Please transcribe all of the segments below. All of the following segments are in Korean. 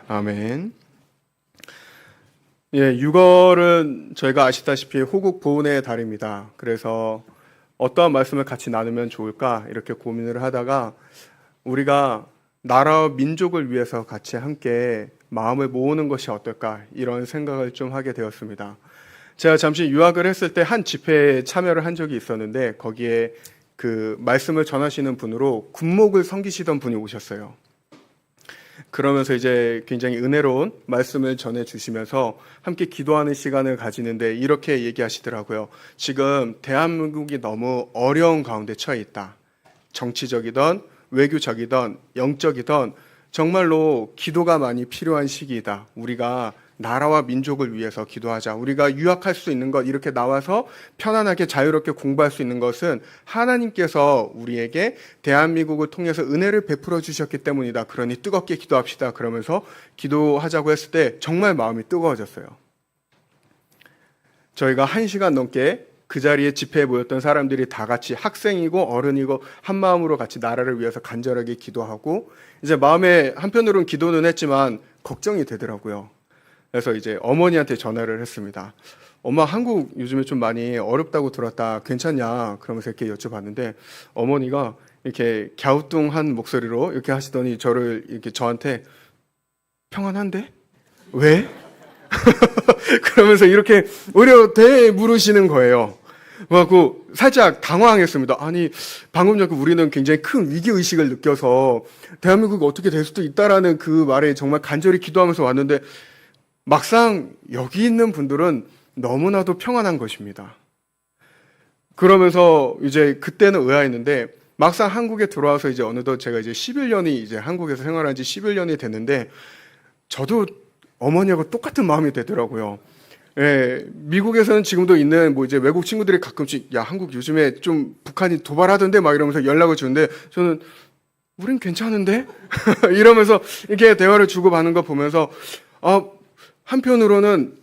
아멘. 예, 6월은 저희가 아시다시피 호국 보훈의 달입니다. 그래서 어떠한 말씀을 같이 나누면 좋을까 이렇게 고민을 하다가 우리가 나라와 민족을 위해서 같이 함께 마음을 모으는 것이 어떨까 이런 생각을 좀 하게 되었습니다. 제가 잠시 유학을 했을 때 한 집회에 참여를 한 적이 있었는데 거기에 그 말씀을 전하시는 분으로 군목을 섬기시던 분이 오셨어요. 그러면서 이제 굉장히 은혜로운 말씀을 전해 주시면서 함께 기도하는 시간을 가지는데 이렇게 얘기하시더라고요. 지금 대한민국이 너무 어려운 가운데 처해 있다. 정치적이든 외교적이든 영적이든 정말로 기도가 많이 필요한 시기이다. 우리가 나라와 민족을 위해서 기도하자. 우리가 유학할 수 있는 것, 이렇게 나와서 편안하게 자유롭게 공부할 수 있는 것은 하나님께서 우리에게 대한민국을 통해서 은혜를 베풀어 주셨기 때문이다. 그러니 뜨겁게 기도합시다. 그러면서 기도하자고 했을 때 정말 마음이 뜨거워졌어요. 저희가 1시간 넘게 그 자리에 집회에 모였던 사람들이 다 같이 학생이고 어른이고 한 마음으로 같이 나라를 위해서 간절하게 기도하고 이제 마음에 한편으로는 기도는 했지만 걱정이 되더라고요. 그래서 이제 어머니한테 전화를 했습니다. 엄마, 한국 요즘에 좀 많이 어렵다고 들었다. 괜찮냐? 그러면서 이렇게 여쭤봤는데 어머니가 이렇게 갸우뚱한 목소리로 이렇게 하시더니 저를 이렇게 저한테 평안한데? 왜? 그러면서 이렇게 오히려 되물으시는 거예요. 그래갖고 살짝 당황했습니다. 아니, 방금 전에 우리는 굉장히 큰 위기의식을 느껴서 대한민국이 어떻게 될 수도 있다라는 그 말에 정말 간절히 기도하면서 왔는데 막상 여기 있는 분들은 너무나도 평안한 것입니다. 그러면서 이제 그때는 의아했는데 막상 한국에 들어와서 이제 어느덧 제가 이제 11년이 이제 한국에서 생활한 지 11년이 됐는데 저도 어머니하고 똑같은 마음이 되더라고요. 예, 미국에서는 지금도 있는 뭐 이제 외국 친구들이 가끔씩 야, 한국 요즘에 좀 북한이 도발하던데 막 이러면서 연락을 주는데 저는 우린 괜찮은데? 이러면서 이렇게 대화를 주고받는 거 보면서 한편으로는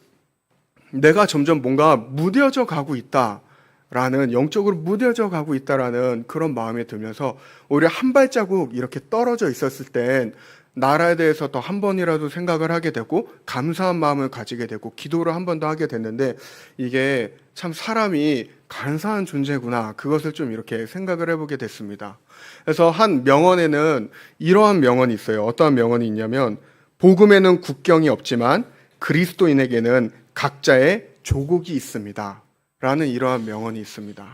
내가 점점 뭔가 무뎌져 가고 있다라는, 영적으로 무뎌져 가고 있다라는 그런 마음이 들면서 오히려 한 발자국 이렇게 떨어져 있었을 땐 나라에 대해서 더 한 번이라도 생각을 하게 되고 감사한 마음을 가지게 되고 기도를 한 번 더 하게 됐는데 이게 참 사람이 간사한 존재구나, 그것을 좀 이렇게 생각을 해보게 됐습니다. 그래서 한 명언에는 이러한 명언이 있어요. 어떠한 명언이 있냐면 복음에는 국경이 없지만 그리스도인에게는 각자의 조국이 있습니다. 라는 이러한 명언이 있습니다.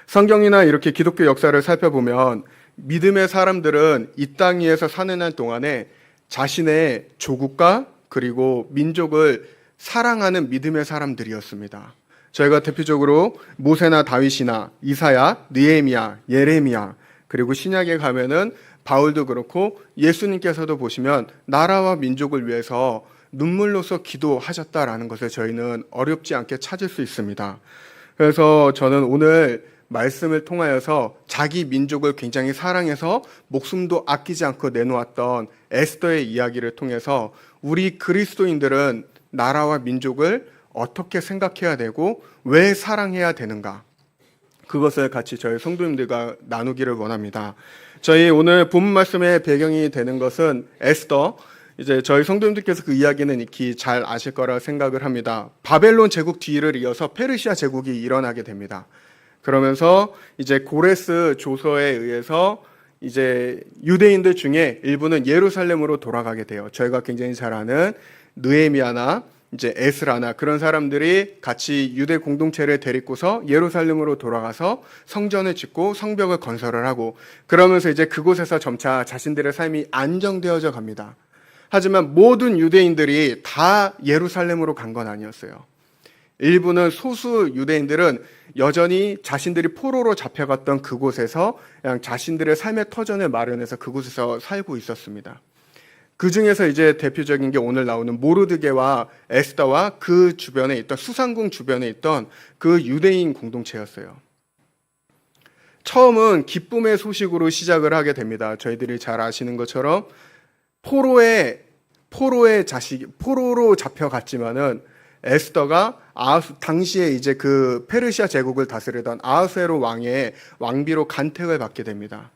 성경이나 이렇게 기독교 역사를 살펴보면 믿음의 사람들은 이 땅 위에서 사는 한 동안에 자신의 조국과 그리고 민족을 사랑하는 믿음의 사람들이었습니다. 저희가 대표적으로 모세나 다윗이나 이사야, 느헤미야, 예레미야, 그리고 신약에 가면은 바울도 그렇고 예수님께서도 보시면 나라와 민족을 위해서 눈물로서 기도하셨다라는 것을 저희는 어렵지 않게 찾을 수 있습니다. 그래서 저는 오늘 말씀을 통하여서 자기 민족을 굉장히 사랑해서 목숨도 아끼지 않고 내놓았던 에스더의 이야기를 통해서 우리 그리스도인들은 나라와 민족을 어떻게 생각해야 되고 왜 사랑해야 되는가, 그것을 같이 저희 성도님들과 나누기를 원합니다. 저희 오늘 본문 말씀의 배경이 되는 것은 에스더, 이제 저희 성도님들께서 그 이야기는 익히 잘 아실 거라 생각을 합니다. 바벨론 제국 뒤를 이어서 페르시아 제국이 일어나게 됩니다. 그러면서 이제 고레스 조서에 의해서 이제 유대인들 중에 일부는 예루살렘으로 돌아가게 돼요. 저희가 굉장히 잘 아는 느헤미야나 이제 에스라나 그런 사람들이 같이 유대 공동체를 데리고서 예루살렘으로 돌아가서 성전을 짓고 성벽을 건설을 하고 그러면서 이제 그곳에서 점차 자신들의 삶이 안정되어져 갑니다. 하지만 모든 유대인들이 다 예루살렘으로 간 건 아니었어요. 일부는, 소수 유대인들은 여전히 자신들이 포로로 잡혀갔던 그곳에서 그냥 자신들의 삶의 터전을 마련해서 그곳에서 살고 있었습니다. 그 중에서 이제 대표적인 게 오늘 나오는 모르드게와 에스더와 그 주변에 있던, 수상궁 주변에 있던 그 유대인 공동체였어요. 처음은 기쁨의 소식으로 시작을 하게 됩니다. 저희들이 잘 아시는 것처럼 포로로 잡혀갔지만은 에스더가 당시에 이제 그 페르시아 제국을 다스리던 아하수에로 왕의 왕비로 간택을 받게 됩니다.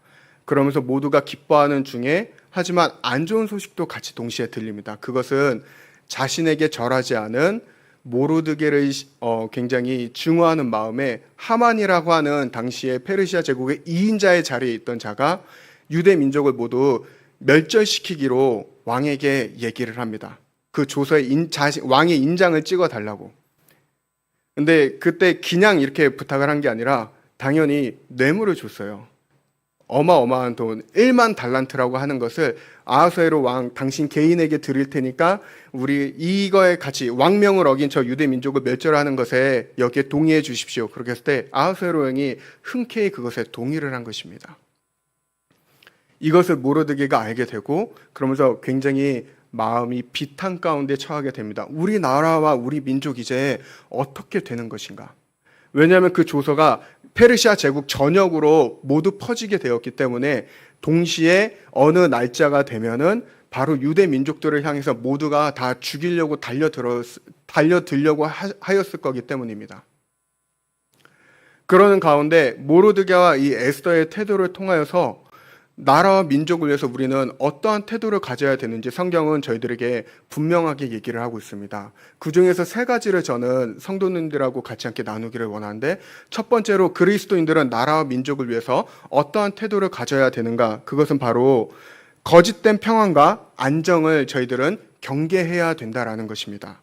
그러면서 모두가 기뻐하는 중에 하지만 안 좋은 소식도 같이 동시에 들립니다. 그것은 자신에게 절하지 않은 모르드게를 굉장히 증오하는 마음에 하만이라고 하는 당시에 페르시아 제국의 2인자의 자리에 있던 자가 유대 민족을 모두 멸절시키기로 왕에게 얘기를 합니다. 그 조서에 왕의 인장을 찍어 달라고. 근데 그때 그냥 이렇게 부탁을 한 게 아니라 당연히 뇌물을 줬어요. 어마어마한 돈, 1만 달란트라고 하는 것을 아하수에로 왕 당신 개인에게 드릴 테니까 우리 이거에 같이 왕명을 어긴 저 유대 민족을 멸절하는 것에 여기에 동의해 주십시오. 그렇게 했을 때 아하수에로 왕이 흔쾌히 그것에 동의를 한 것입니다. 이것을 모르드게가 알게 되고 그러면서 굉장히 마음이 비탄 가운데 처하게 됩니다. 우리나라와 우리 민족 이제 어떻게 되는 것인가? 왜냐하면 그 조서가 페르시아 제국 전역으로 모두 퍼지게 되었기 때문에 동시에 어느 날짜가 되면은 바로 유대 민족들을 향해서 모두가 다 죽이려고 달려들려고 하였을 거기 때문입니다. 그러는 가운데 모르드게와 이 에스더의 태도를 통하여서 나라와 민족을 위해서 우리는 어떠한 태도를 가져야 되는지 성경은 저희들에게 분명하게 얘기를 하고 있습니다. 그 중에서 3가지를 저는 성도님들하고 같이 함께 나누기를 원하는데, 첫 번째로 그리스도인들은 나라와 민족을 위해서 어떠한 태도를 가져야 되는가? 그것은 바로 거짓된 평안과 안정을 저희들은 경계해야 된다라는 것입니다.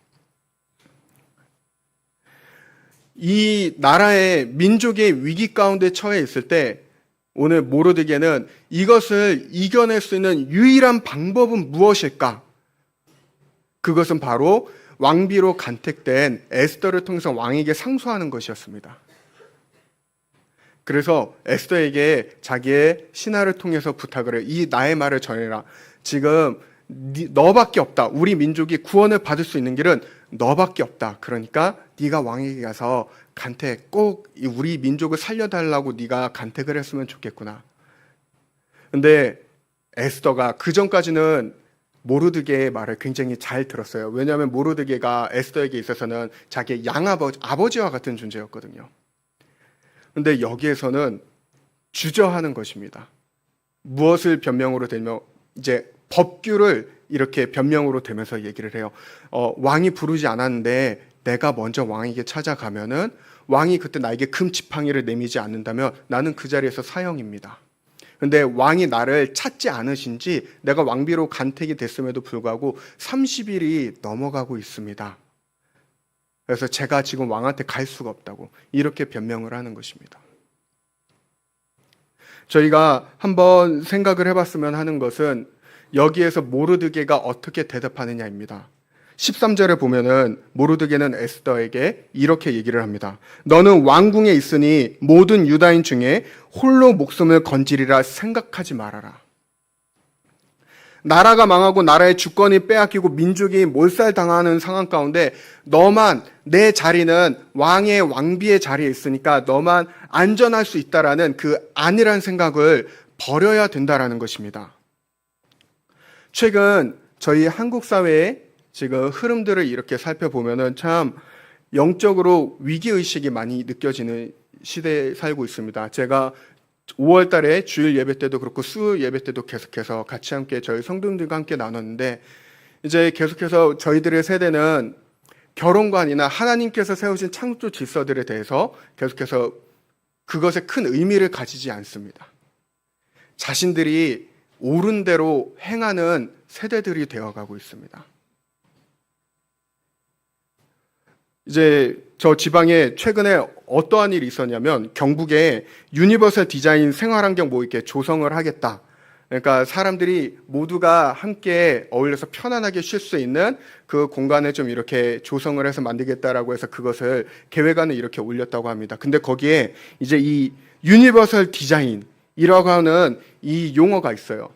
이 나라의 민족의 위기 가운데 처해 있을 때 오늘 모르드게는 이것을 이겨낼 수 있는 유일한 방법은 무엇일까? 그것은 바로 왕비로 간택된 에스더를 통해서 왕에게 상소하는 것이었습니다. 그래서 에스더에게 자기의 신하를 통해서 부탁을 해요. 이 나의 말을 전해라. 지금 너밖에 없다. 우리 민족이 구원을 받을 수 있는 길은 너밖에 없다. 그러니까 네가 왕에게 가서 간택, 꼭 우리 민족을 살려달라고 네가 간택을 했으면 좋겠구나. 근데 에스더가 그 전까지는 모르드게의 말을 굉장히 잘 들었어요. 왜냐하면 모르드게가 에스더에게 있어서는 자기의 아버지와 같은 존재였거든요. 근데 여기에서는 주저하는 것입니다. 무엇을 변명으로 대며 이제 법규를 이렇게 변명으로 대면서 얘기를 해요. 왕이 부르지 않았는데 내가 먼저 왕에게 찾아가면은 왕이 그때 나에게 금지팡이를 내미지 않는다면 나는 그 자리에서 사형입니다. 근데 왕이 나를 찾지 않으신지 내가 왕비로 간택이 됐음에도 불구하고 30일이 넘어가고 있습니다. 그래서 제가 지금 왕한테 갈 수가 없다고 이렇게 변명을 하는 것입니다. 저희가 한번 생각을 해봤으면 하는 것은 여기에서 모르드게가 어떻게 대답하느냐입니다. 13절에 보면은 모르드게는 에스더에게 이렇게 얘기를 합니다. 너는 왕궁에 있으니 모든 유다인 중에 홀로 목숨을 건지리라 생각하지 말아라. 나라가 망하고 나라의 주권이 빼앗기고 민족이 몰살당하는 상황 가운데 너만, 내 자리는 왕의 왕비의 자리에 있으니까 너만 안전할 수 있다라는 그 안일한 생각을 버려야 된다라는 것입니다. 최근 저희 한국 사회의 지금 흐름들을 이렇게 살펴보면은 참 영적으로 위기의식이 많이 느껴지는 시대에 살고 있습니다. 제가 5월 달에 주일 예배 때도 그렇고 수요일 예배 때도 계속해서 같이 함께 저희 성도님들과 함께 나눴는데, 이제 계속해서 저희들의 세대는 결혼관이나 하나님께서 세우신 창조 질서들에 대해서 계속해서 그것에 큰 의미를 가지지 않습니다. 자신들이 옳은 대로 행하는 세대들이 되어가고 있습니다. 이제 저 지방에 최근에 어떠한 일이 있었냐면 경북에 유니버설 디자인 생활환경 뭐 이렇게 조성을 하겠다. 그러니까 사람들이 모두가 함께 어울려서 편안하게 쉴 수 있는 그 공간을 좀 이렇게 조성을 해서 만들겠다라고 해서 그것을 계획안을 이렇게 올렸다고 합니다. 근데 거기에 이제 이 유니버설 디자인이라고 하는 이 용어가 있어요.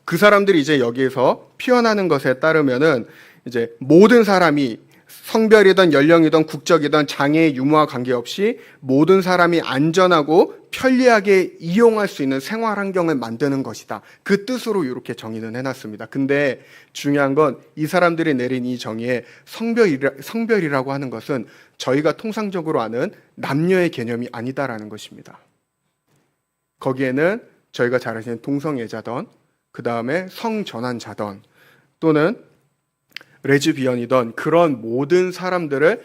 그 사람들이 이제 여기에서 표현하는 것에 따르면은 이제 모든 사람이 성별이든 연령이든 국적이든 장애의 유무와 관계없이 모든 사람이 안전하고 편리하게 이용할 수 있는 생활 환경을 만드는 것이다. 그 뜻으로 이렇게 정의는 해놨습니다. 근데 중요한 건 이 사람들이 내린 이 정의에 성별이라고 하는 것은 저희가 통상적으로 아는 남녀의 개념이 아니다라는 것입니다. 거기에는 저희가 잘 아시는 동성애자든 그 다음에 성전환자던 또는 레즈비언이던 그런 모든 사람들을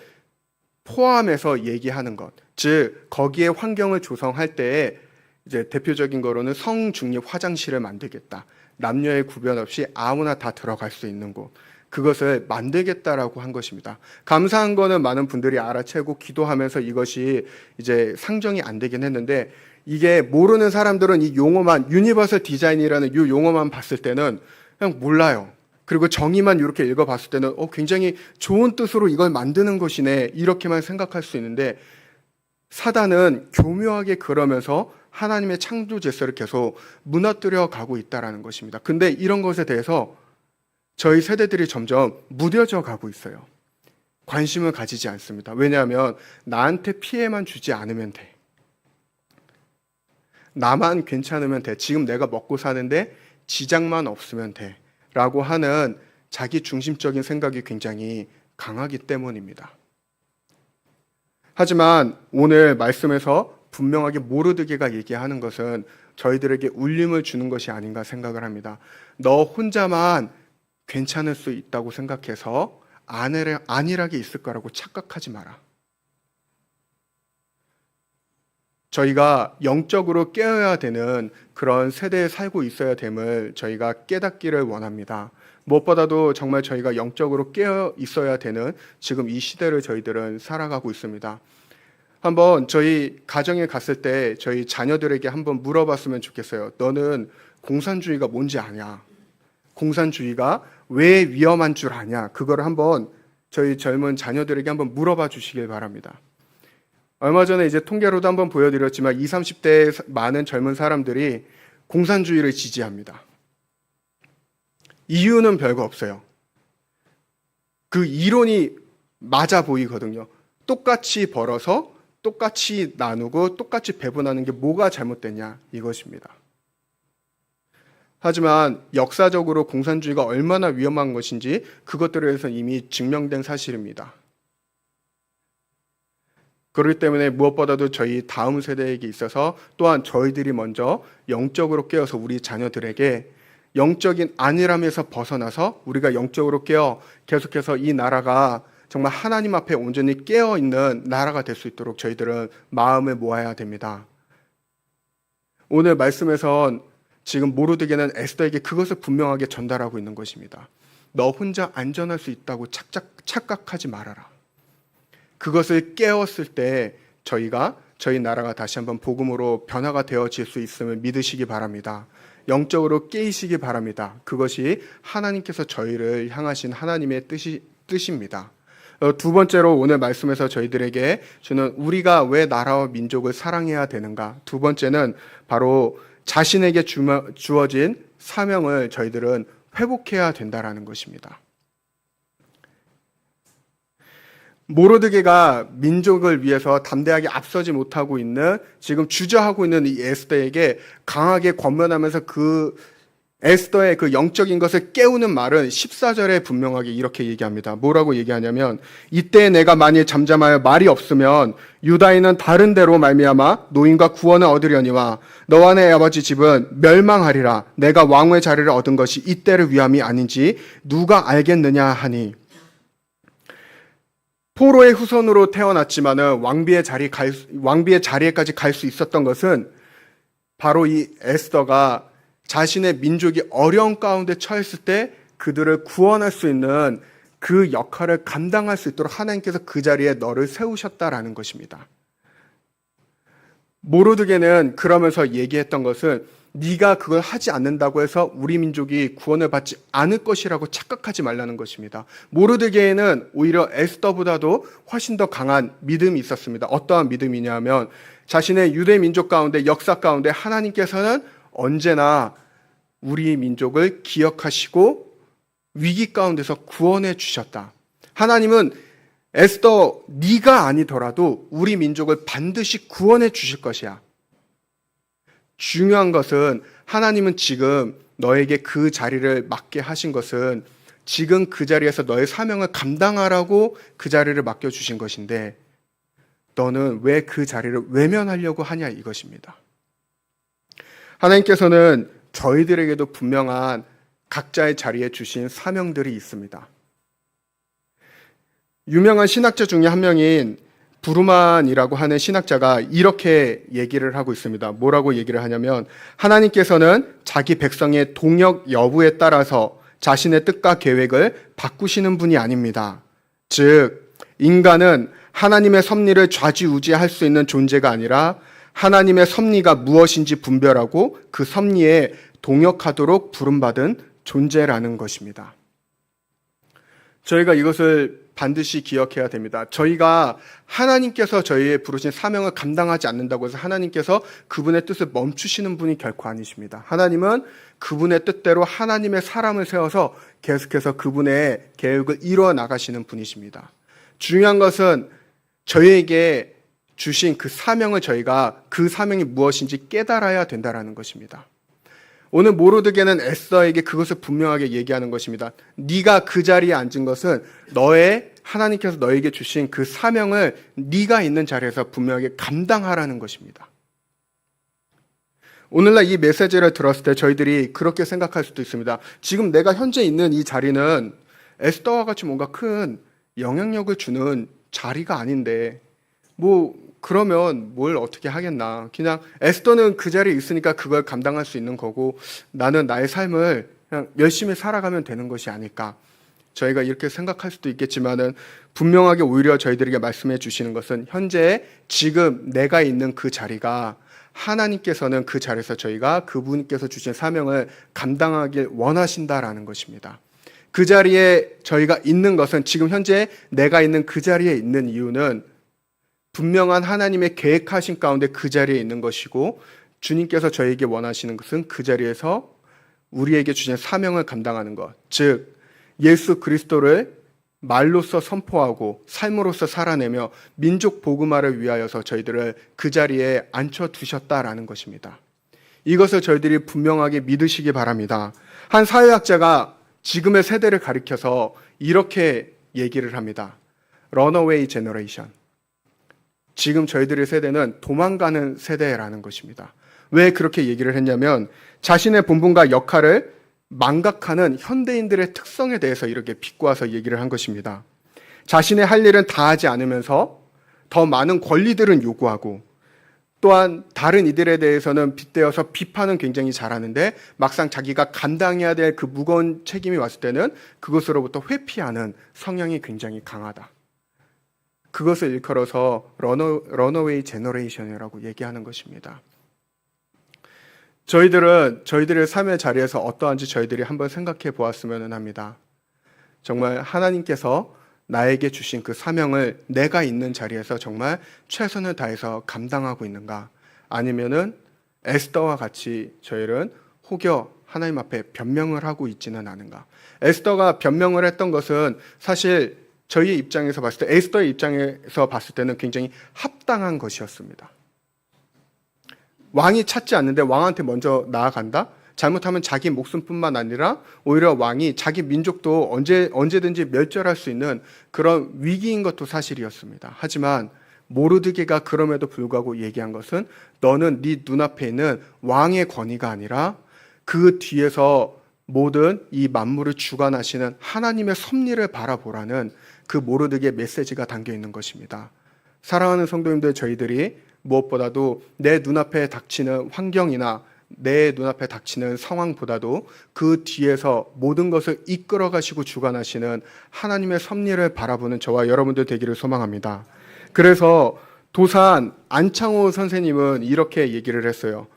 포함해서 얘기하는 것. 즉 거기에 환경을 조성할 때에 이제 대표적인 거로는 성중립 화장실을 만들겠다. 남녀의 구별 없이 아무나 다 들어갈 수 있는 곳. 그것을 만들겠다라고 한 것입니다. 감사한 거는 많은 분들이 알아채고 기도하면서 이것이 이제 상정이 안 되긴 했는데, 이게 모르는 사람들은 이 용어만, 유니버설 디자인이라는 이 용어만 봤을 때는 그냥 몰라요. 그리고 정의만 이렇게 읽어봤을 때는 굉장히 좋은 뜻으로 이걸 만드는 것이네, 이렇게만 생각할 수 있는데, 사단은 교묘하게 그러면서 하나님의 창조 질서를 계속 무너뜨려 가고 있다는 것입니다. 근데 이런 것에 대해서 저희 세대들이 점점 무뎌져 가고 있어요. 관심을 가지지 않습니다. 왜냐하면 나한테 피해만 주지 않으면 돼. 나만 괜찮으면 돼. 지금 내가 먹고 사는데 지장만 없으면 돼. 라고 하는 자기 중심적인 생각이 굉장히 강하기 때문입니다. 하지만 오늘 말씀에서 분명하게 모르드게가 얘기하는 것은 저희들에게 울림을 주는 것이 아닌가 생각을 합니다. 너 혼자만 괜찮을 수 있다고 생각해서 안일하게 있을 거라고 착각하지 마라. 저희가 영적으로 깨어야 되는 그런 세대에 살고 있어야 됨을 저희가 깨닫기를 원합니다. 무엇보다도 정말 저희가 영적으로 깨어 있어야 되는 지금 이 시대를 저희들은 살아가고 있습니다. 한번 저희 가정에 갔을 때 저희 자녀들에게 한번 물어봤으면 좋겠어요. 너는 공산주의가 뭔지 아냐? 공산주의가 왜 위험한 줄 아냐? 그걸 한번 저희 젊은 자녀들에게 한번 물어봐 주시길 바랍니다. 얼마 전에 이제 통계로도 한번 보여드렸지만 20, 30대의 많은 젊은 사람들이 공산주의를 지지합니다. 이유는 별거 없어요. 그 이론이 맞아 보이거든요. 똑같이 벌어서 똑같이 나누고 똑같이 배분하는 게 뭐가 잘못됐냐, 이것입니다. 하지만 역사적으로 공산주의가 얼마나 위험한 것인지 그것들에 대해서 이미 증명된 사실입니다. 그렇기 때문에 무엇보다도 저희 다음 세대에게 있어서 또한 저희들이 먼저 영적으로 깨어서 우리 자녀들에게 영적인 안일함에서 벗어나서 우리가 영적으로 깨어 계속해서 이 나라가 정말 하나님 앞에 온전히 깨어있는 나라가 될 수 있도록 저희들은 마음을 모아야 됩니다. 오늘 말씀에선 지금 모르드게는 에스더에게 그것을 분명하게 전달하고 있는 것입니다. 너 혼자 안전할 수 있다고 착각하지 말아라. 그것을 깨웠을 때 저희 나라가 다시 한번 복음으로 변화가 되어질 수 있음을 믿으시기 바랍니다. 영적으로 깨이시기 바랍니다. 그것이 하나님께서 저희를 향하신 하나님의 뜻입니다. 두 번째로 오늘 말씀에서 저희들에게 주는 우리가 왜 나라와 민족을 사랑해야 되는가? 두 번째는 바로 자신에게 주어진 사명을 저희들은 회복해야 된다라는 것입니다. 모르드게가 민족을 위해서 담대하게 앞서지 못하고 있는, 지금 주저하고 있는 이 에스더에게 강하게 권면하면서 그 에스더의 그 영적인 것을 깨우는 말은 14절에 분명하게 이렇게 얘기합니다. 뭐라고 얘기하냐면, 이때 내가 만일 잠잠하여 말이 없으면 유다인은 다른 데로 말미암아 노인과 구원을 얻으려니와 너와 내 아버지 집은 멸망하리라. 내가 왕의 자리를 얻은 것이 이때를 위함이 아닌지 누가 알겠느냐 하니. 포로의 후손으로 태어났지만은 왕비의 자리에까지 갈 수 있었던 것은 바로 이 에스더가 자신의 민족이 어려운 가운데 처했을 때 그들을 구원할 수 있는 그 역할을 감당할 수 있도록 하나님께서 그 자리에 너를 세우셨다라는 것입니다. 모르드게는 그러면서 얘기했던 것은 네가 그걸 하지 않는다고 해서 우리 민족이 구원을 받지 않을 것이라고 착각하지 말라는 것입니다. 모르드게에는 오히려 에스더보다도 훨씬 더 강한 믿음이 있었습니다. 어떠한 믿음이냐면 자신의 유대 민족 가운데, 역사 가운데 하나님께서는 언제나 우리 민족을 기억하시고 위기 가운데서 구원해 주셨다. 하나님은 에스더 네가 아니더라도 우리 민족을 반드시 구원해 주실 것이야. 중요한 것은 하나님은 지금 너에게 그 자리를 맡게 하신 것은 지금 그 자리에서 너의 사명을 감당하라고 그 자리를 맡겨주신 것인데 너는 왜 그 자리를 외면하려고 하냐, 이것입니다. 하나님께서는 저희들에게도 분명한 각자의 자리에 주신 사명들이 있습니다. 유명한 신학자 중에 한 명인 부르만이라고 하는 신학자가 이렇게 얘기를 하고 있습니다. 뭐라고 얘기를 하냐면, 하나님께서는 자기 백성의 동역 여부에 따라서 자신의 뜻과 계획을 바꾸시는 분이 아닙니다. 즉, 인간은 하나님의 섭리를 좌지우지할 수 있는 존재가 아니라 하나님의 섭리가 무엇인지 분별하고 그 섭리에 동역하도록 부름받은 존재라는 것입니다. 저희가 이것을 반드시 기억해야 됩니다. 저희가 하나님께서 저희의 부르신 사명을 감당하지 않는다고 해서 하나님께서 그분의 뜻을 멈추시는 분이 결코 아니십니다. 하나님은 그분의 뜻대로 하나님의 사람을 세워서 계속해서 그분의 계획을 이루어 나가시는 분이십니다. 중요한 것은 저희에게 주신 그 사명을 저희가 그 사명이 무엇인지 깨달아야 된다는 것입니다. 오늘 모르드게는 에스더에게 그것을 분명하게 얘기하는 것입니다. 네가 그 자리에 앉은 것은 하나님께서 너에게 주신 그 사명을 네가 있는 자리에서 분명하게 감당하라는 것입니다. 오늘날 이 메시지를 들었을 때 저희들이 그렇게 생각할 수도 있습니다. 지금 내가 현재 있는 이 자리는 에스더와 같이 뭔가 큰 영향력을 주는 자리가 아닌데 그러면 뭘 어떻게 하겠나. 그냥 에스더는 그 자리에 있으니까 그걸 감당할 수 있는 거고 나는 나의 삶을 그냥 열심히 살아가면 되는 것이 아닐까. 저희가 이렇게 생각할 수도 있겠지만은 분명하게 오히려 저희들에게 말씀해 주시는 것은 현재 지금 내가 있는 그 자리가 하나님께서는 그 자리에서 저희가 그분께서 주신 사명을 감당하길 원하신다라는 것입니다. 그 자리에 저희가 있는 것은 지금 현재 내가 있는 그 자리에 있는 이유는 분명한 하나님의 계획하신 가운데 그 자리에 있는 것이고 주님께서 저희에게 원하시는 것은 그 자리에서 우리에게 주신 사명을 감당하는 것, 즉 예수 그리스도를 말로써 선포하고 삶으로써 살아내며 민족 복음화를 위하여서 저희들을 그 자리에 앉혀두셨다라는 것입니다. 이것을 저희들이 분명하게 믿으시기 바랍니다. 한 사회학자가 지금의 세대를 가리켜서 이렇게 얘기를 합니다. Runaway Generation. 지금 저희들의 세대는 도망가는 세대라는 것입니다. 왜 그렇게 얘기를 했냐면 자신의 본분과 역할을 망각하는 현대인들의 특성에 대해서 이렇게 비꼬아서 얘기를 한 것입니다. 자신의 할 일은 다 하지 않으면서 더 많은 권리들은 요구하고 또한 다른 이들에 대해서는 빗대어서 비판은 굉장히 잘하는데 막상 자기가 감당해야 될 그 무거운 책임이 왔을 때는 그것으로부터 회피하는 성향이 굉장히 강하다. 그것을 일컬어서 런어웨이 제너레이션이라고 얘기하는 것입니다. 저희들의 삶의 자리에서 어떠한지 저희들이 한번 생각해 보았으면 합니다. 정말 하나님께서 나에게 주신 그 사명을 내가 있는 자리에서 정말 최선을 다해서 감당하고 있는가? 아니면은 에스더와 같이 저희는 혹여 하나님 앞에 변명을 하고 있지는 않은가? 에스더가 변명을 했던 것은 사실 저희의 입장에서 봤을 때, 에스더의 입장에서 봤을 때는 굉장히 합당한 것이었습니다. 왕이 찾지 않는데 왕한테 먼저 나아간다? 잘못하면 자기 목숨뿐만 아니라 오히려 왕이 자기 민족도 언제든지 멸절할 수 있는 그런 위기인 것도 사실이었습니다. 하지만 모르드게가 그럼에도 불구하고 얘기한 것은 너는 네 눈앞에 있는 왕의 권위가 아니라 그 뒤에서 모든 이 만물을 주관하시는 하나님의 섭리를 바라보라는 그 모르드게 메시지가 담겨 있는 것입니다. 사랑하는 성도님들, 저희들이 무엇보다도 내 눈앞에 닥치는 환경이나 내 눈앞에 닥치는 상황보다도 그 뒤에서 모든 것을 이끌어 가시고 주관하시는 하나님의 섭리를 바라보는 저와 여러분들 되기를 소망합니다. 그래서 도산 안창호 선생님은 이렇게 얘기를 했어요.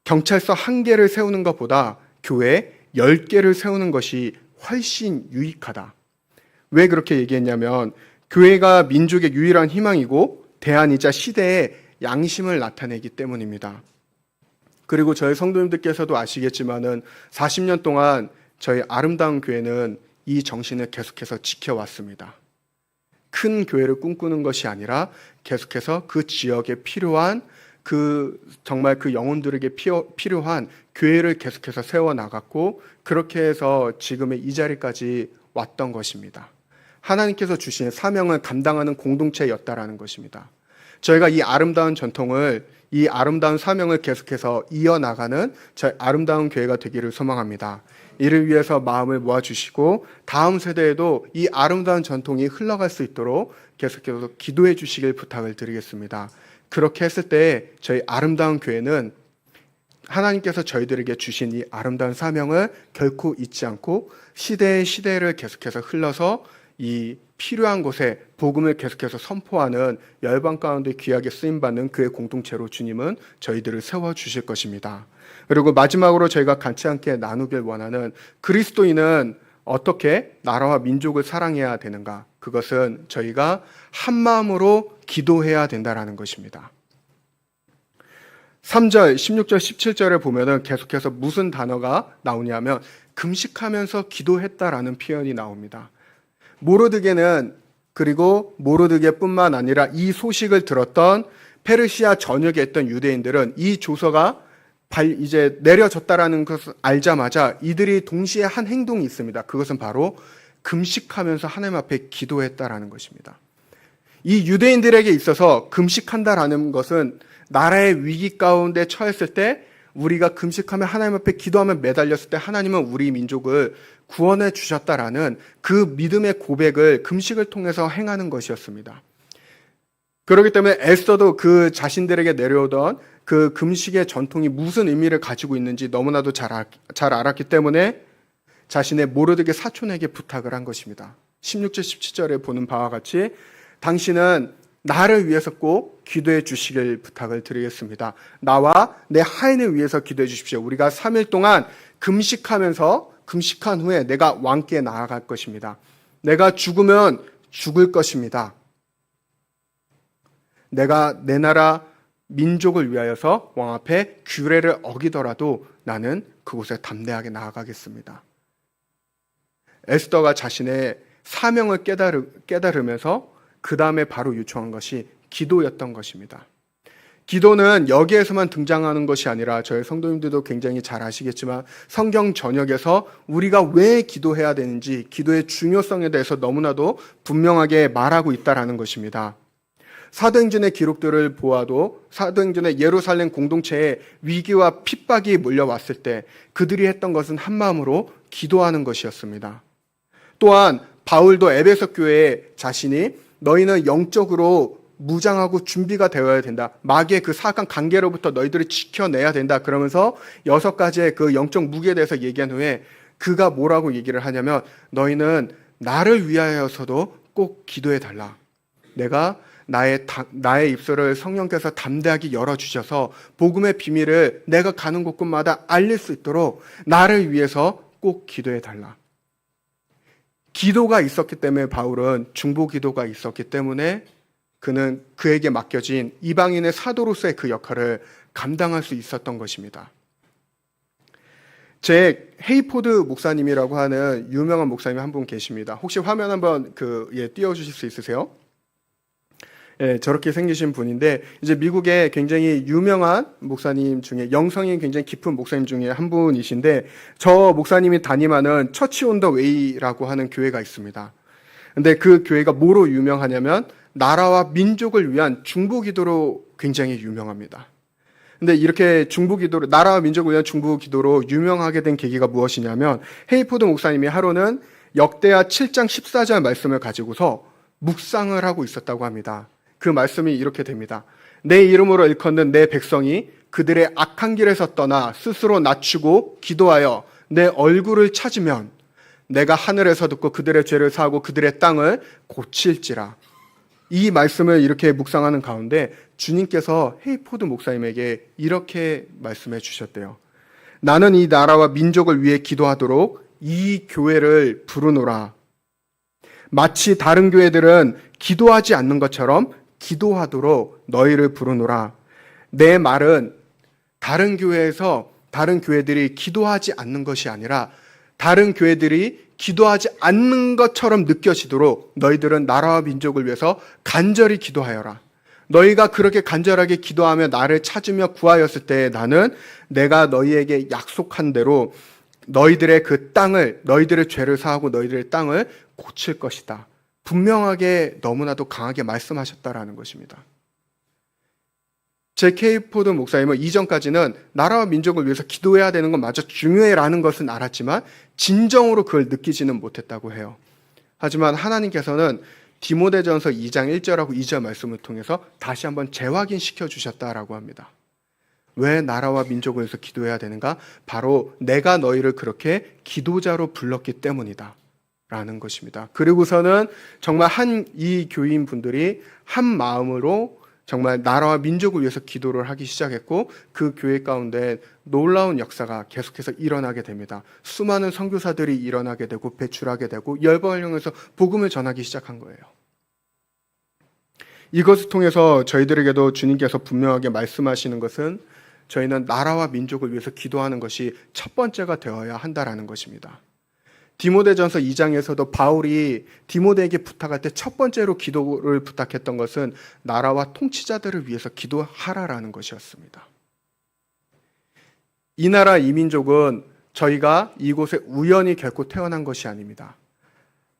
경찰서 1개를 세우는 것보다 교회 10개를 세우는 것이 훨씬 유익하다. 왜 그렇게 얘기했냐면 교회가 민족의 유일한 희망이고 대안이자 시대의 양심을 나타내기 때문입니다. 그리고 저희 성도님들께서도 아시겠지만은 40년 동안 저희 아름다운 교회는 이 정신을 계속해서 지켜왔습니다. 큰 교회를 꿈꾸는 것이 아니라 계속해서 그 지역에 필요한 정말 그 영혼들에게 필요한 교회를 계속해서 세워나갔고 그렇게 해서 지금의 이 자리까지 왔던 것입니다. 하나님께서 주신 사명을 감당하는 공동체였다라는 것입니다. 저희가 이 아름다운 전통을 이 아름다운 사명을 계속해서 이어나가는 저희 아름다운 교회가 되기를 소망합니다. 이를 위해서 마음을 모아주시고 다음 세대에도 이 아름다운 전통이 흘러갈 수 있도록 계속해서 기도해 주시길 부탁을 드리겠습니다. 그렇게 했을 때 저희 아름다운 교회는 하나님께서 저희들에게 주신 이 아름다운 사명을 결코 잊지 않고 시대를 계속해서 흘러서 이 필요한 곳에 복음을 계속해서 선포하는 열방 가운데 귀하게 쓰임받는 그의 공동체로 주님은 저희들을 세워주실 것입니다. 그리고 마지막으로 저희가 간치 않게 나누길 원하는 그리스도인은 어떻게 나라와 민족을 사랑해야 되는가? 그것은 저희가 한 마음으로 기도해야 된다라는 것입니다. 3절, 16절, 17절에 보면은 계속해서 무슨 단어가 나오냐면 금식하면서 기도했다라는 표현이 나옵니다. 모르드게는 그리고 모르드게뿐만 아니라 이 소식을 들었던 페르시아 전역에 있던 유대인들은 이 조서가 이제 내려졌다라는 것을 알자마자 이들이 동시에 한 행동이 있습니다. 그것은 바로 금식하면서 하나님 앞에 기도했다라는 것입니다. 이 유대인들에게 있어서 금식한다라는 것은 나라의 위기 가운데 처했을 때 우리가 금식하며 하나님 앞에 기도하며 매달렸을 때 하나님은 우리 민족을 구원해 주셨다라는 그 믿음의 고백을 금식을 통해서 행하는 것이었습니다. 그렇기 때문에 에스더도 그 자신들에게 내려오던 그 금식의 전통이 무슨 의미를 가지고 있는지 너무나도 잘 알았기 때문에 자신의 모르드게 사촌에게 부탁을 한 것입니다. 16절 17절에 보는 바와 같이 당신은 나를 위해서 꼭 기도해 주시길 부탁을 드리겠습니다. 나와 내 하인을 위해서 기도해 주십시오. 우리가 3일 동안 금식한 후에 내가 왕께 나아갈 것입니다. 내가 죽으면 죽을 것입니다. 내가 내 나라 민족을 위하여서 왕 앞에 규례를 어기더라도 나는 그곳에 담대하게 나아가겠습니다. 에스더가 자신의 사명을 깨달으면서 그 다음에 바로 요청한 것이 기도였던 것입니다. 기도는 여기에서만 등장하는 것이 아니라 저희 성도님들도 굉장히 잘 아시겠지만 성경 전역에서 우리가 왜 기도해야 되는지 기도의 중요성에 대해서 너무나도 분명하게 말하고 있다는 것입니다. 사도행전의 기록들을 보아도 사도행전의 예루살렘 공동체에 위기와 핍박이 몰려왔을 때 그들이 했던 것은 한마음으로 기도하는 것이었습니다. 또한 바울도 에베소 교회에 자신이 너희는 영적으로 무장하고 준비가 되어야 된다. 마귀의 그 사악한 관계로부터 너희들을 지켜내야 된다. 그러면서 6가지의 그 영적 무기에 대해서 얘기한 후에 그가 뭐라고 얘기를 하냐면 너희는 나를 위하여서도 꼭 기도해 달라. 내가 나의 입술을 성령께서 담대하게 열어주셔서 복음의 비밀을 내가 가는 곳곳마다 알릴 수 있도록 나를 위해서 꼭 기도해 달라. 기도가 있었기 때문에 바울은 중보 기도가 있었기 때문에 그는 그에게 맡겨진 이방인의 사도로서의 그 역할을 감당할 수 있었던 것입니다. 제 헤이포드 목사님이라고 하는 유명한 목사님 한 분 계십니다. 혹시 화면 한번 띄워주실 수 있으세요? 예, 저렇게 생기신 분인데 이제 미국의 굉장히 유명한 목사님 중에 영성이 굉장히 깊은 목사님 중에 한 분이신데 저 목사님이 담임하는 처치 온 더 웨이라고 하는 교회가 있습니다. 근데 그 교회가 뭐로 유명하냐면 나라와 민족을 위한 중보 기도로 굉장히 유명합니다. 근데 이렇게 중보 기도로 나라와 민족을 위한 중보 기도로 유명하게 된 계기가 무엇이냐면 헤이포드 목사님이 하루는 역대하 7장 14절 말씀을 가지고서 묵상을 하고 있었다고 합니다. 그 말씀이 이렇게 됩니다. 내 이름으로 일컫는 내 백성이 그들의 악한 길에서 떠나 스스로 낮추고 기도하여 내 얼굴을 찾으면 내가 하늘에서 듣고 그들의 죄를 사하고 그들의 땅을 고칠지라. 이 말씀을 이렇게 묵상하는 가운데 주님께서 헤이포드 목사님에게 이렇게 말씀해 주셨대요. 나는 이 나라와 민족을 위해 기도하도록 이 교회를 부르노라. 마치 다른 교회들은 기도하지 않는 것처럼 기도하도록 너희를 부르노라. 내 말은 다른 교회들이 기도하지 않는 것이 아니라 다른 교회들이 기도하지 않는 것처럼 느껴지도록 너희들은 나라와 민족을 위해서 간절히 기도하여라. 너희가 그렇게 간절하게 기도하며 나를 찾으며 구하였을 때 나는 내가 너희에게 약속한 대로 너희들의 그 땅을, 너희들의 죄를 사하고 너희들의 땅을 고칠 것이다. 분명하게 너무나도 강하게 말씀하셨다라는 것입니다. J.K. 포드 목사님은 이전까지는 나라와 민족을 위해서 기도해야 되는 건 마저 중요해라는 것은 알았지만 진정으로 그걸 느끼지는 못했다고 해요. 하지만 하나님께서는 디모데전서 2장 1절하고 2절 말씀을 통해서 다시 한번 재확인시켜 주셨다라고 합니다. 왜 나라와 민족을 위해서 기도해야 되는가? 바로 내가 너희를 그렇게 기도자로 불렀기 때문이다 라는 것입니다. 그리고서는 정말 이 교인분들이 한 마음으로 정말 나라와 민족을 위해서 기도를 하기 시작했고 그 교회 가운데 놀라운 역사가 계속해서 일어나게 됩니다. 수많은 선교사들이 일어나게 되고 배출하게 되고 열방을 향해서 복음을 전하기 시작한 거예요. 이것을 통해서 저희들에게도 주님께서 분명하게 말씀하시는 것은 저희는 나라와 민족을 위해서 기도하는 것이 첫 번째가 되어야 한다라는 것입니다. 디모데전서 2장에서도 바울이 디모데에게 부탁할 때 첫 번째로 기도를 부탁했던 것은 나라와 통치자들을 위해서 기도하라라는 것이었습니다. 이 나라 이 민족은 저희가 이곳에 우연히 결코 태어난 것이 아닙니다.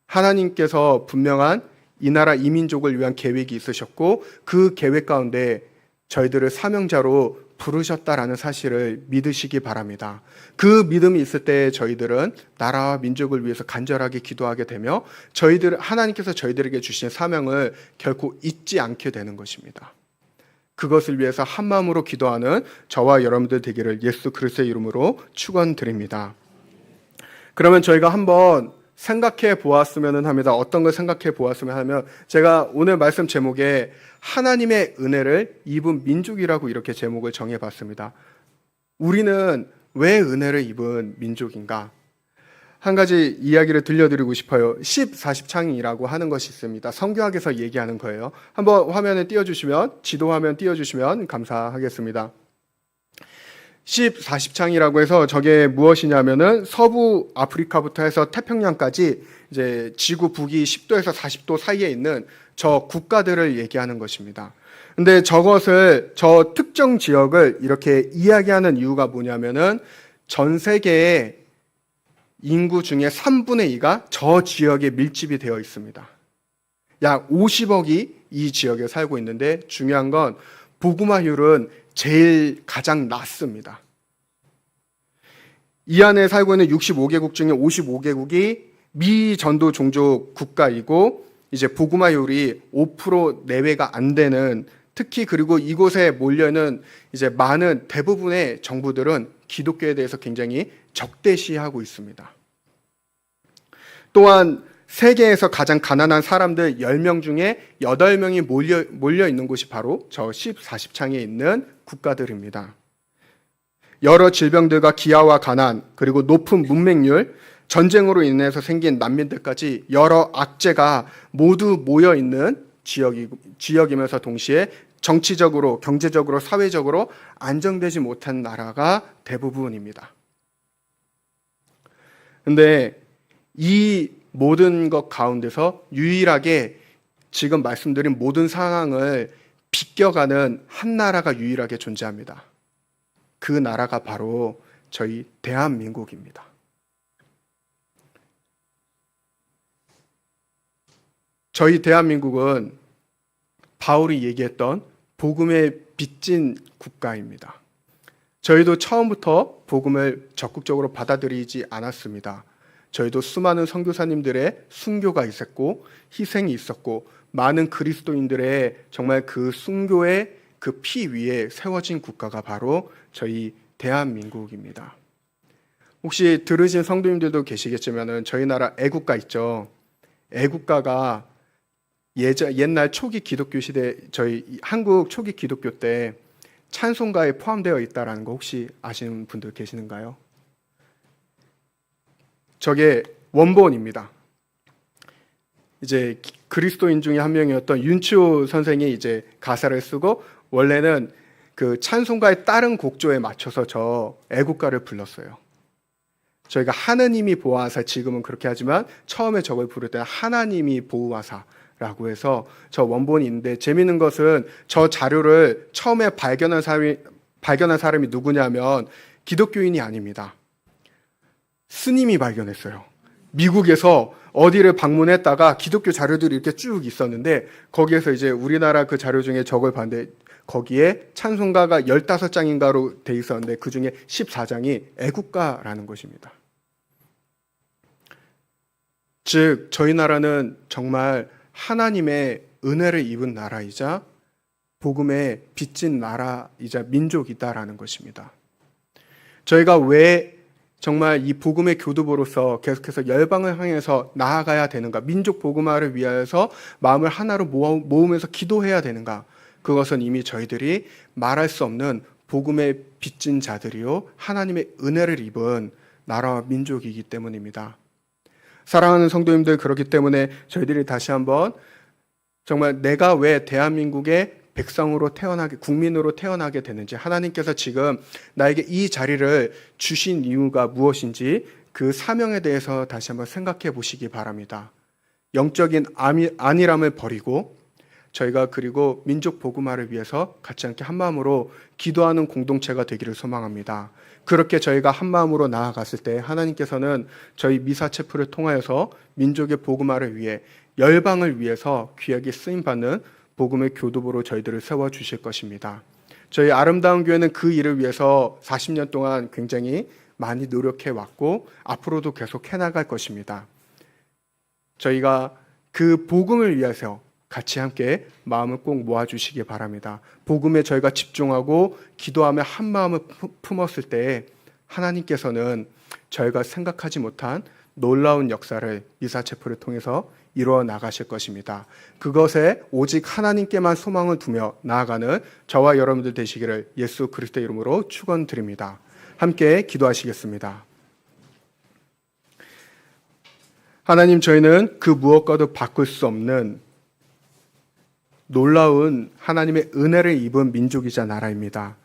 하나님께서 분명한 이 나라 이 민족을 위한 계획이 있으셨고 그 계획 가운데 저희들을 사명자로 부르셨다라는 사실을 믿으시기 바랍니다. 그 믿음이 있을 때 저희들은 나라와 민족을 위해서 간절하게 기도하게 되며 하나님께서 저희들에게 주신 사명을 결코 잊지 않게 되는 것입니다. 그것을 위해서 한마음으로 기도하는 저와 여러분들 되기를 예수 그리스도의 이름으로 축원드립니다. 그러면 저희가 한번 생각해 보았으면 합니다. 어떤 걸 생각해 보았으면 하면 제가 오늘 말씀 제목에 하나님의 은혜를 입은 민족이라고 이렇게 제목을 정해봤습니다. 우리는 왜 은혜를 입은 민족인가? 한 가지 이야기를 들려드리고 싶어요. 10-40창이라고 하는 것이 있습니다. 성경학에서 얘기하는 거예요. 한번 화면에 띄워주시면, 지도화면 띄워주시면 감사하겠습니다. 10-40창이라고 해서 저게 무엇이냐면은 서부 아프리카부터 해서 태평양까지 이제 지구 북위 10도에서 40도 사이에 있는 저 국가들을 얘기하는 것입니다. 근데 저 특정 지역을 이렇게 이야기하는 이유가 뭐냐면은 전 세계의 인구 중에 3분의 2가 저 지역에 밀집이 되어 있습니다. 약 50억이 이 지역에 살고 있는데 중요한 건 복음화율은 가장 낮습니다. 이 안에 살고 있는 65개국 중에 55개국이 미전도 종족 국가이고 이제 복음화율이 5% 내외가 안 되는, 특히 그리고 이곳에 몰려있는 이제 많은 대부분의 정부들은 기독교에 대해서 굉장히 적대시하고 있습니다. 또한 세계에서 가장 가난한 사람들 10명 중에 8명이 몰려 있는 곳이 바로 저 10-40창에 있는 국가들입니다. 여러 질병들과 기아와 가난, 그리고 높은 문맹률, 전쟁으로 인해서 생긴 난민들까지 여러 악재가 모두 모여 있는 지역이면서 동시에 정치적으로, 경제적으로, 사회적으로 안정되지 못한 나라가 대부분입니다. 근데 이 모든 것 가운데서 유일하게 지금 말씀드린 모든 상황을 비껴가는 한 나라가 유일하게 존재합니다. 그 나라가 바로 저희 대한민국입니다. 저희 대한민국은 바울이 얘기했던 복음의 빚진 국가입니다. 저희도 처음부터 복음을 적극적으로 받아들이지 않았습니다. 저희도 수많은 선교사님들의 순교가 있었고 희생이 있었고 많은 그리스도인들의 정말 그 순교의 그 피 위에 세워진 국가가 바로 저희 대한민국입니다. 혹시 들으신 성도님들도 계시겠지만 저희 나라 애국가 있죠. 애국가가 옛날 초기 기독교 시대, 저희 한국 초기 기독교 때 찬송가에 포함되어 있다는 거 혹시 아시는 분들 계시는가요? 저게 원본입니다. 이제 그리스도인 중에 한 명이었던 윤치호 선생이 이제 가사를 쓰고 원래는 그 찬송가의 다른 곡조에 맞춰서 저 애국가를 불렀어요. 저희가 하느님이 보호하사, 지금은 그렇게 하지만 처음에 저걸 부를 때는 하나님이 보호하사라고 해서 저 원본이 있는데 재미있는 것은 저 자료를 처음에 발견한 사람이 누구냐면 기독교인이 아닙니다. 스님이 발견했어요. 미국에서 어디를 방문했다가 기독교 자료들이 이렇게 쭉 있었는데 거기에서 이제 우리나라 그 자료 중에 저걸 봤는데 거기에 찬송가가 15장인가로 돼 있었는데 그 중에 14장이 애국가라는 것입니다. 즉 저희 나라는 정말 하나님의 은혜를 입은 나라이자 복음에 빚진 나라이자 민족이다라는 것입니다. 저희가 왜 정말 이 복음의 교두보로서 계속해서 열방을 향해서 나아가야 되는가, 민족 복음화를 위하여서 마음을 하나로 모으면서 기도해야 되는가, 그것은 이미 저희들이 말할 수 없는 복음에 빚진 자들이요 하나님의 은혜를 입은 나라와 민족이기 때문입니다. 사랑하는 성도님들, 그렇기 때문에 저희들이 다시 한번 정말 내가 왜 대한민국의 백성으로 국민으로 태어나게 되는지, 하나님께서 지금 나에게 이 자리를 주신 이유가 무엇인지 그 사명에 대해서 다시 한번 생각해 보시기 바랍니다. 영적인 안일함을 버리고 저희가 그리고 민족 복음화를 위해서 같이 함께 한마음으로 기도하는 공동체가 되기를 소망합니다. 그렇게 저희가 한마음으로 나아갔을 때 하나님께서는 저희 미사체프를 통하여서 민족의 복음화를 위해 열방을 위해서 귀하게 쓰임받는 복음의 교두보로 저희들을 세워주실 것입니다. 저희 아름다운 교회는 그 일을 위해서 40년 동안 굉장히 많이 노력해왔고 앞으로도 계속 해나갈 것입니다. 저희가 그 복음을 위해서 같이 함께 마음을 꼭 모아주시기 바랍니다. 복음에 저희가 집중하고 기도하며 한 마음을 품었을 때 하나님께서는 저희가 생각하지 못한 놀라운 역사를 미사체프를 통해서 이루어 나가실 것입니다. 그것에 오직 하나님께만 소망을 두며 나아가는 저와 여러분들 되시기를 예수 그리스도의 이름으로 축원드립니다. 함께 기도하시겠습니다. 하나님, 저희는 그 무엇과도 바꿀 수 없는 놀라운 하나님의 은혜를 입은 민족이자 나라입니다.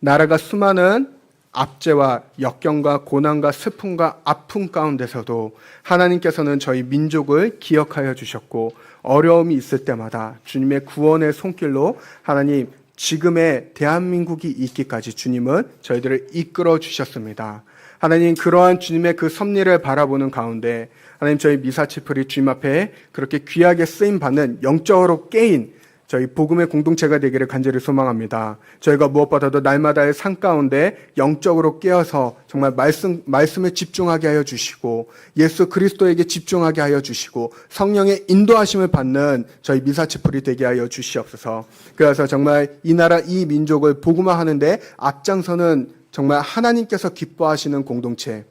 나라가 수많은 압제와 역경과 고난과 슬픔과 아픔 가운데서도 하나님께서는 저희 민족을 기억하여 주셨고 어려움이 있을 때마다 주님의 구원의 손길로 하나님 지금의 대한민국이 있기까지 주님은 저희들을 이끌어 주셨습니다. 하나님, 그러한 주님의 그 섭리를 바라보는 가운데 하나님, 저희 미사치플이 주님 앞에 그렇게 귀하게 쓰임받는 영적으로 깨인 저희 복음의 공동체가 되기를 간절히 소망합니다. 저희가 무엇보다도 날마다의 삶 가운데 영적으로 깨어서 정말 말씀에 집중하게 하여 주시고 예수 그리스도에게 집중하게 하여 주시고 성령의 인도하심을 받는 저희 미사치플이 되게 하여 주시옵소서. 그래서 정말 이 나라 이 민족을 복음화하는데 앞장서는 정말 하나님께서 기뻐하시는 공동체,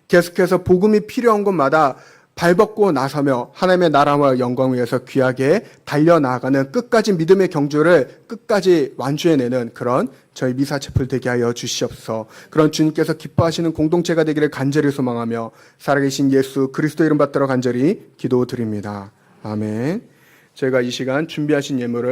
계속해서 복음이 필요한 곳마다 발벗고 나서며 하나님의 나라와 영광을 위해서 귀하게 달려나가는 끝까지 믿음의 경주를 끝까지 완주해내는 그런 저희 미사체플 되게 하여 주시옵소서. 그런 주님께서 기뻐하시는 공동체가 되기를 간절히 소망하며 살아계신 예수 그리스도 이름 받들어 간절히 기도드립니다. 아멘. 저희가 이 시간 준비하신 예물을